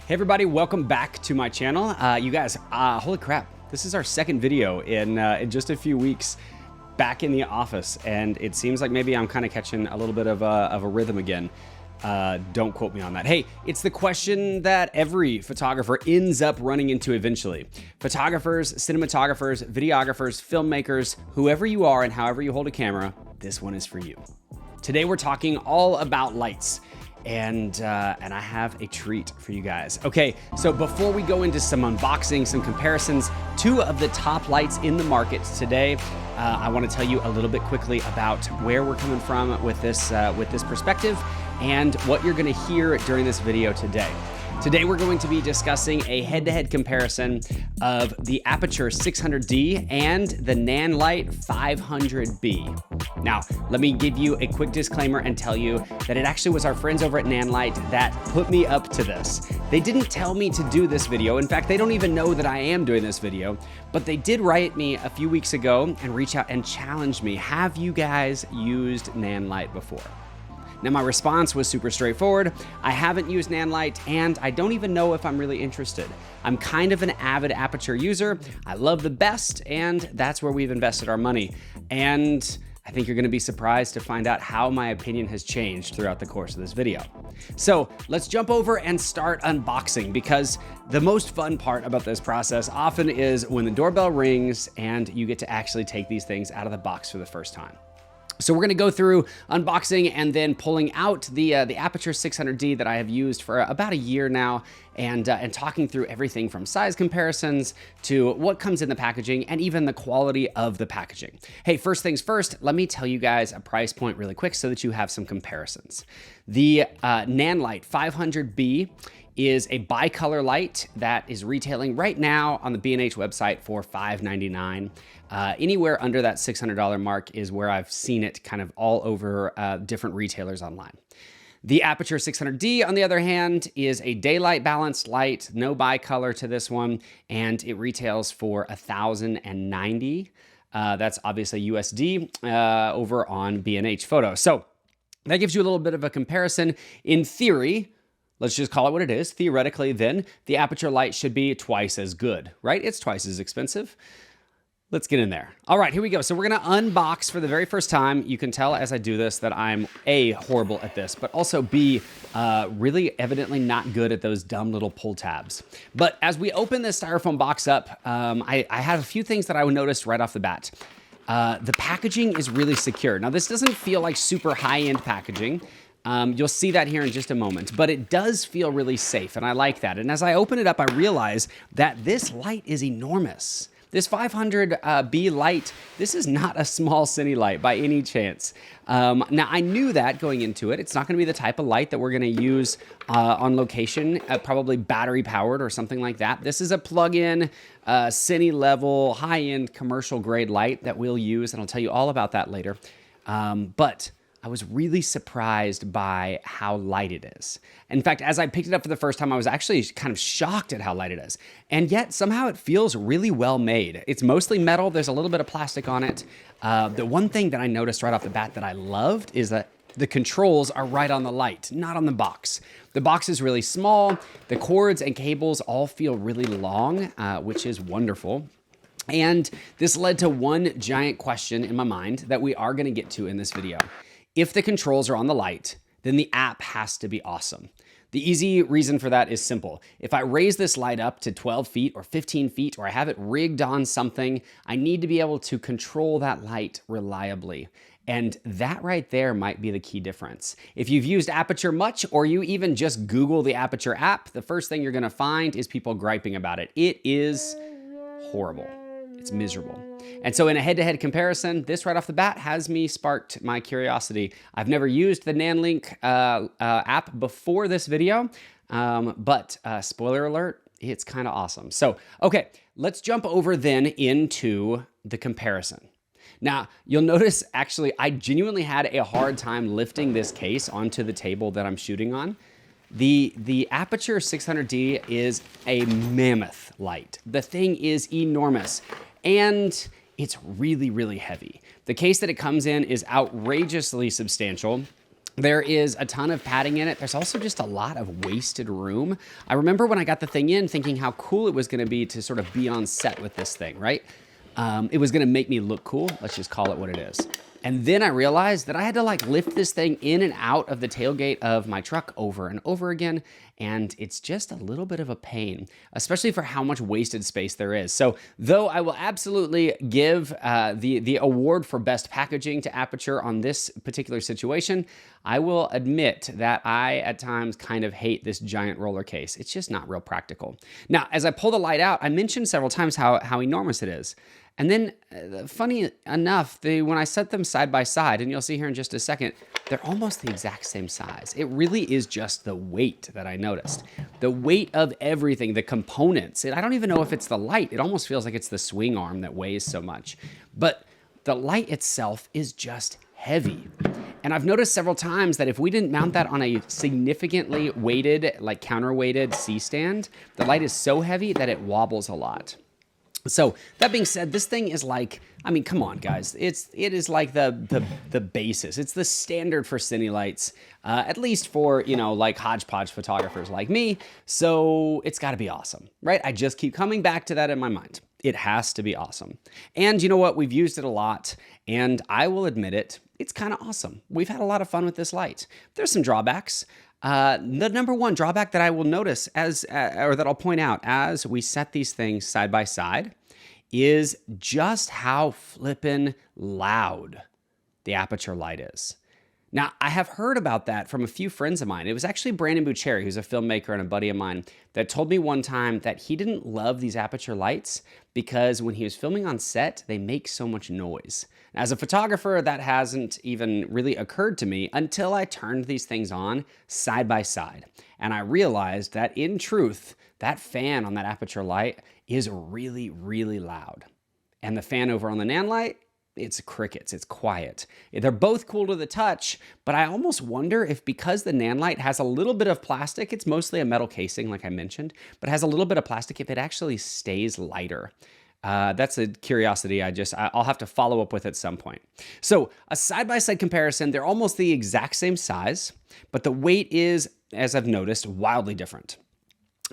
Hey everybody, welcome back to my channel. You guys, holy crap, this is our second video in just a few weeks back in the office, and it seems like maybe I'm kind of catching a little bit of a rhythm again. Don't quote me on that. Hey, it's the question that every photographer ends up running into eventually. Photographers, cinematographers, videographers, filmmakers, whoever you are and however you hold a camera, this one is for you. Today we're talking all about lights. And I have a treat for you guys. Okay, so before we go into some unboxing, some comparisons, two of the top lights in the market today, I want to tell you a little bit quickly about where we're coming from with this perspective and what you're going to hear during this video today. Today we're going to be discussing a head-to-head comparison of the Apurture 600D and the Nanlite 500B. Now, let me give you a quick disclaimer and tell you that it actually was our friends over at Nanlite that put me up to this. They didn't tell me to do this video. In fact, they don't even know that I am doing this video, but they did write me a few weeks ago and reach out and challenge me. Have you guys used Nanlite before? Now, my response was super straightforward. I haven't used Nanlite, and I don't even know if I'm really interested. I'm kind of an avid Apurture user. I love the best, and that's where we've invested our money. And I think you're gonna be surprised to find out how my opinion has changed throughout the course of this video. So let's jump over and start unboxing, because the most fun part about this process often is when the doorbell rings and you get to actually take these things out of the box for the first time. So we're gonna go through unboxing and then pulling out the Apurture 600D that I have used for about a year now, and talking through everything from size comparisons to what comes in the packaging and even the quality of the packaging. Hey, first things first, let me tell you guys a price point really quick so that you have some comparisons. The Nanlite 500B is a bicolor light that is retailing right now on the B&H website for $599. Anywhere under that $600 mark is where I've seen it kind of all over different retailers online. The Apurture 600D, on the other hand, is a daylight balanced light, no bicolor to this one, and it retails for $1,090. That's obviously USD over on B&H Photo. So that gives you a little bit of a comparison. In theory, let's just call it what it is. Theoretically, then, the Apurture light should be twice as good, right? It's twice as expensive. Let's get in there. All right, here we go. So we're gonna unbox for the very first time. You can tell as I do this that I'm A, horrible at this, but also B, really evidently not good at those dumb little pull tabs. But as we open this styrofoam box up, I have a few things that I would notice right off the bat. The packaging is really secure. Now, this doesn't feel like super high-end packaging. You'll see that here in just a moment, but it does feel really safe, and I like that. And as I open it up, I realize that this light is enormous. This 500B light, this is not a small Cine Light by any chance. Now, I knew that going into it. It's not gonna be the type of light that we're gonna use on location, probably battery powered or something like that. This is a plug-in, Cine level, high-end commercial grade light that we'll use, and I'll tell you all about that later. But I was really surprised by how light it is. In fact, as I picked it up for the first time, I was actually kind of shocked at how light it is. And yet, somehow it feels really well made. It's mostly metal. There's a little bit of plastic on it. The one thing that I noticed right off the bat that I loved is that the controls are right on the light, not on the box. The box is really small. The cords and cables all feel really long, which is wonderful. And this led to one giant question in my mind that we are gonna get to in this video. If the controls are on the light, then the app has to be awesome. The easy reason for that is simple. If I raise this light up to 12 feet or 15 feet, or I have it rigged on something, I need to be able to control that light reliably. And that right there might be the key difference. If you've used Apurture much, or you even just Google the Apurture app, the first thing you're gonna find is people griping about it. It is horrible. It's miserable. And so in a head-to-head comparison, this right off the bat has me sparked my curiosity. I've never used the NANLINK app before this video, but spoiler alert, it's kind of awesome. So, okay, let's jump over then into the comparison. Now, you'll notice, actually, I genuinely had a hard time lifting this case onto the table that I'm shooting on. The Apurture 600D is a mammoth light. The thing is enormous, and it's really, really heavy. The case that it comes in is outrageously substantial. There is a ton of padding in it. There's also just a lot of wasted room. I remember when I got the thing in thinking how cool it was going to be to sort of be on set with this thing, right? It was going to make me look cool. Let's just call it what it is. And then I realized that I had to like lift this thing in and out of the tailgate of my truck over and over again. And it's just a little bit of a pain, especially for how much wasted space there is. So though I will absolutely give the award for best packaging to Apurture on this particular situation, I will admit that I at times kind of hate this giant roller case. It's just not real practical. Now, as I pull the light out, I mentioned several times how enormous it is. And then, funny enough, when I set them side by side, and you'll see here in just a second, they're almost the exact same size. It really is just the weight that I noticed. The weight of everything, the components. I don't even know if it's the light. It almost feels like it's the swing arm that weighs so much. But the light itself is just heavy. And I've noticed several times that if we didn't mount that on a significantly weighted, like counterweighted C-stand, the light is so heavy that it wobbles a lot. So that being said, this thing is like, I mean, come on, guys. It is like the basis. It's the standard for Cine Lights, at least for, you know, like hodgepodge photographers like me. So it's got to be awesome, right? I just keep coming back to that in my mind. It has to be awesome. And you know what? We've used it a lot, and I will admit it, it's kind of awesome. We've had a lot of fun with this light. There's some drawbacks. The number one drawback that I will notice or that I'll point out as we set these things side by side is just how flippin' loud the Apurture light is. Now, I have heard about that from a few friends of mine. It was actually Brandon Bucherri, who's a filmmaker and a buddy of mine, that told me one time that he didn't love these Apurture lights because when he was filming on set, they make so much noise. As a photographer, that hasn't even really occurred to me until I turned these things on side by side. And I realized that in truth, that fan on that Apurture light is really, really loud. And the fan over on the Nanlite, it's crickets, it's quiet. They're both cool to the touch, but I almost wonder if because the Nanlite has a little bit of plastic, it's mostly a metal casing like I mentioned, but has a little bit of plastic, if it actually stays lighter. That's a curiosity I'll have to follow up with at some point. So a side-by-side comparison, they're almost the exact same size, but the weight is, as I've noticed, wildly different.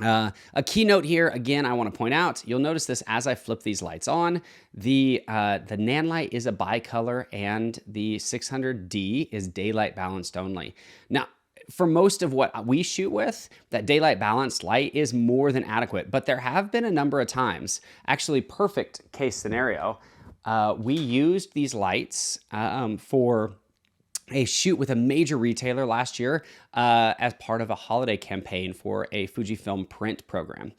A keynote here, again, I want to point out, you'll notice this as I flip these lights on, the Nanlite is a bicolor and the 600D is daylight balanced only. Now, for most of what we shoot with, that daylight balanced light is more than adequate, but there have been a number of times, actually perfect case scenario, we used these lights for a shoot with a major retailer last year as part of a holiday campaign for a Fujifilm print program.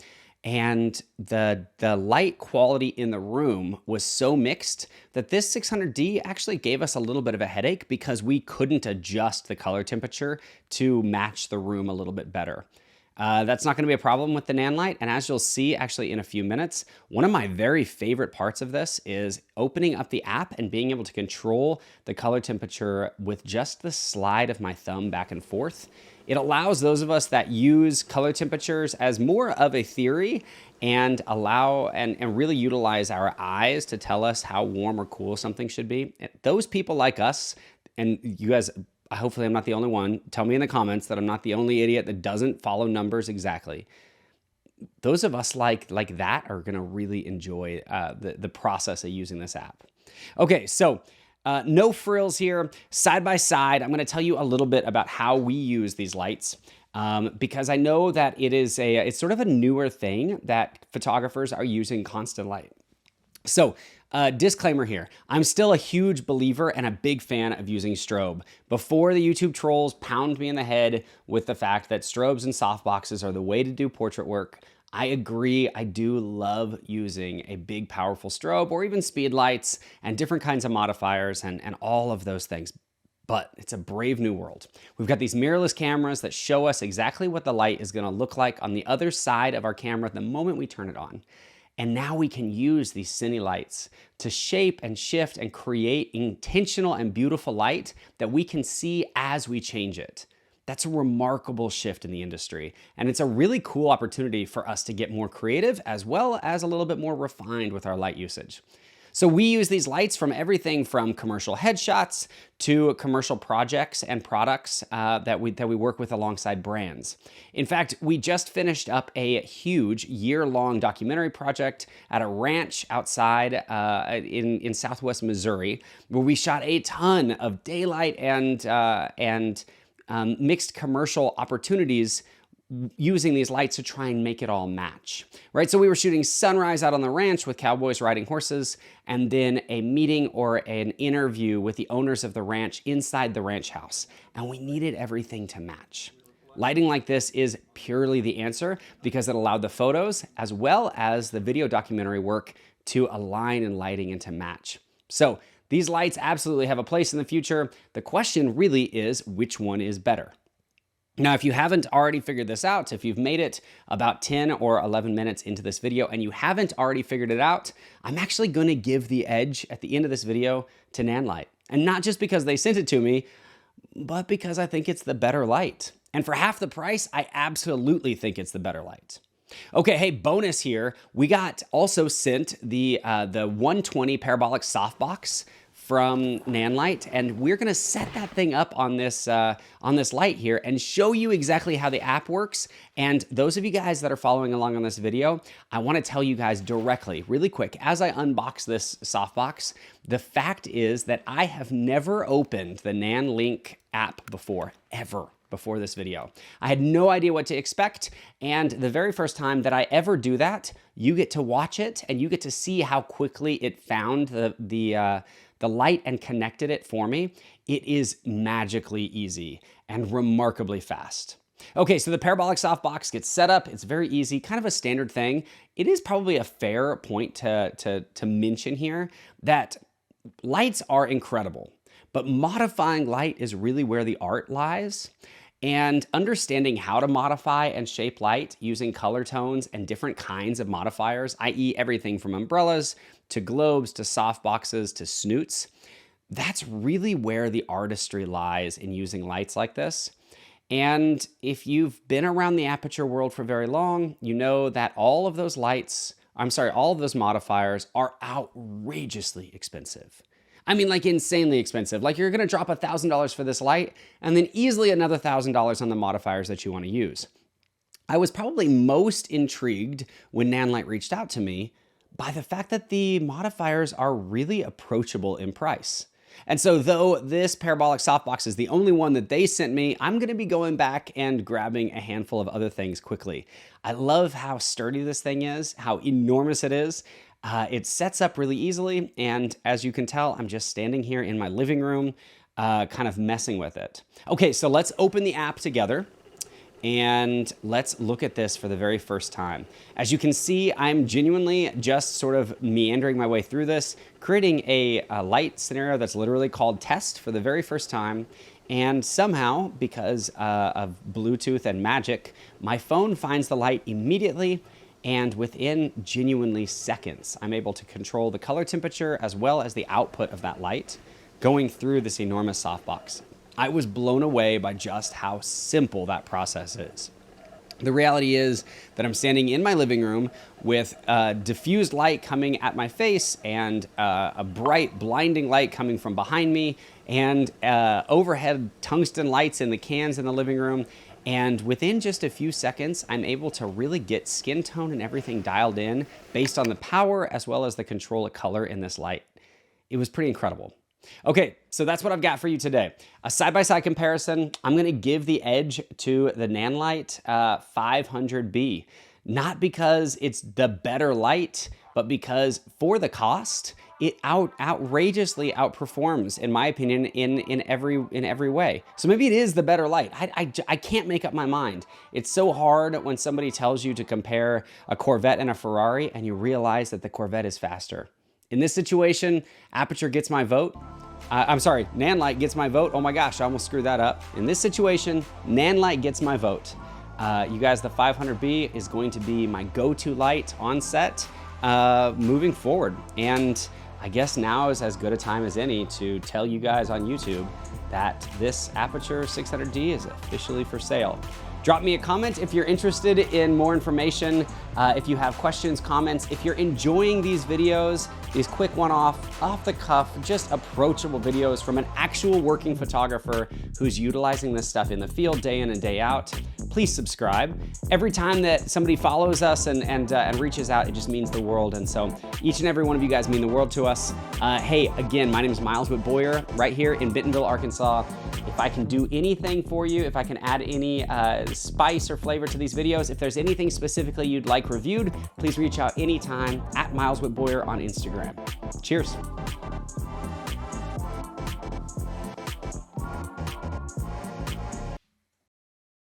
And the light quality in the room was so mixed that this 600D actually gave us a little bit of a headache because we couldn't adjust the color temperature to match the room a little bit better. That's not going to be a problem with the Nanlite, and as you'll see actually in a few minutes, one of my very favorite parts of this is opening up the app and being able to control the color temperature with just the slide of my thumb back and forth. It allows those of us that use color temperatures as more of a theory and allow and really utilize our eyes to tell us how warm or cool something should be. Those people like us, and you guys, hopefully I'm not the only one. Tell me in the comments that I'm not the only idiot that doesn't follow numbers exactly. Those of us like that are going to really enjoy the process of using this app. Okay, so no frills here. Side by side, I'm going to tell you a little bit about how we use these lights because I know that it's sort of a newer thing that photographers are using constant light. So, disclaimer here, I'm still a huge believer and a big fan of using strobe. Before the YouTube trolls pound me in the head with the fact that strobes and softboxes are the way to do portrait work, I agree. I do love using a big, powerful strobe or even speed lights and different kinds of modifiers and all of those things. But it's a brave new world. We've got these mirrorless cameras that show us exactly what the light is going to look like on the other side of our camera the moment we turn it on. And now we can use these Cine Lights to shape and shift and create intentional and beautiful light that we can see as we change it. That's a remarkable shift in the industry. And it's a really cool opportunity for us to get more creative as well as a little bit more refined with our light usage. So we use these lights from everything from commercial headshots to commercial projects and products that we work with alongside brands. In fact, we just finished up a huge year-long documentary project at a ranch outside in Southwest Missouri, where we shot a ton of daylight and mixed commercial opportunities using these lights to try and make it all match, right? So we were shooting sunrise out on the ranch with cowboys riding horses, and then a meeting or an interview with the owners of the ranch inside the ranch house. And we needed everything to match. Lighting like this is purely the answer because it allowed the photos as well as the video documentary work to align in lighting and to match. So these lights absolutely have a place in the future. The question really is, which one is better? Now, if you haven't already figured this out, if you've made it about 10 or 11 minutes into this video and you haven't already figured it out, I'm actually going to give the edge at the end of this video to Nanlite. And not just because they sent it to me, but because I think it's the better light. And for half the price, I absolutely think it's the better light. Okay, hey, bonus here. We got also sent the 120 Parabolic Softbox from Nanlite, and we're gonna set that thing up on this light here and show you exactly how the app works. And those of you guys that are following along on this video, I wanna tell you guys directly, really quick, as I unbox this softbox, the fact is that I have never opened the NANLINK app before, ever. Before this video. I had no idea what to expect, and the very first time that I ever do that, you get to watch it and you get to see how quickly it found the light and connected it for me. It is magically easy and remarkably fast. Okay, so the Parabolic Softbox gets set up. It's very easy, kind of a standard thing. It is probably a fair point to mention here that lights are incredible, but modifying light is really where the art lies. And understanding how to modify and shape light using color tones and different kinds of modifiers, i.e. everything from umbrellas to globes to softboxes to snoots, that's really where the artistry lies in using lights like this. And if you've been around the Aputure world for very long, you know that all of those modifiers are outrageously expensive. I mean, like insanely expensive. Like you're gonna drop $1,000 for this light and then easily another $1,000 on the modifiers that you wanna use. I was probably most intrigued when Nanlite reached out to me by the fact that the modifiers are really approachable in price. And so though this Parabolic Softbox is the only one that they sent me, I'm gonna be going back and grabbing a handful of other things quickly. I love how sturdy this thing is, how enormous it is. It sets up really easily, and as you can tell, I'm just standing here in my living room, kind of messing with it. Okay, so let's open the app together, and let's look at this for the very first time. As you can see, I'm genuinely just sort of meandering my way through this, creating a light scenario that's literally called test for the very first time, and somehow, because of Bluetooth and magic, my phone finds the light immediately. And within genuinely seconds, I'm able to control the color temperature as well as the output of that light going through this enormous softbox. I was blown away by just how simple that process is. The reality is that I'm standing in my living room with diffused light coming at my face and a bright, blinding light coming from behind me and overhead tungsten lights in the cans in the living room. And within just a few seconds, I'm able to really get skin tone and everything dialed in based on the power as well as the control of color in this light. It was pretty incredible. Okay, so that's what I've got for you today. A side-by-side comparison. I'm gonna give the edge to the Nanlite 500B, not because it's the better light, but because for the cost, it outrageously outperforms, in my opinion, in every way. So maybe it is the better light. I can't make up my mind. It's so hard when somebody tells you to compare a Corvette and a Ferrari and you realize that the Corvette is faster. In this situation, Aputure gets my vote. Nanlite gets my vote. Oh my gosh, I almost screwed that up. In this situation, Nanlite gets my vote. You guys, the 500B is going to be my go-to light on set moving forward. And I guess now is as good a time as any to tell you guys on YouTube that this Aputure 600D is officially for sale. Drop me a comment if you're interested in more information, if you have questions, comments, if you're enjoying these videos, these quick one-off, off-the-cuff, just approachable videos from an actual working photographer who's utilizing this stuff in the field day in and day out. Please subscribe. Every time that somebody follows us and reaches out, it just means the world. And so each and every one of you guys mean the world to us. Hey, again, my name is Miles Whitboyer, right here in Bentonville, Arkansas. If I can do anything for you, if I can add any spice or flavor to these videos, if there's anything specifically you'd like reviewed, please reach out anytime at Miles Whitboyer on Instagram. Cheers.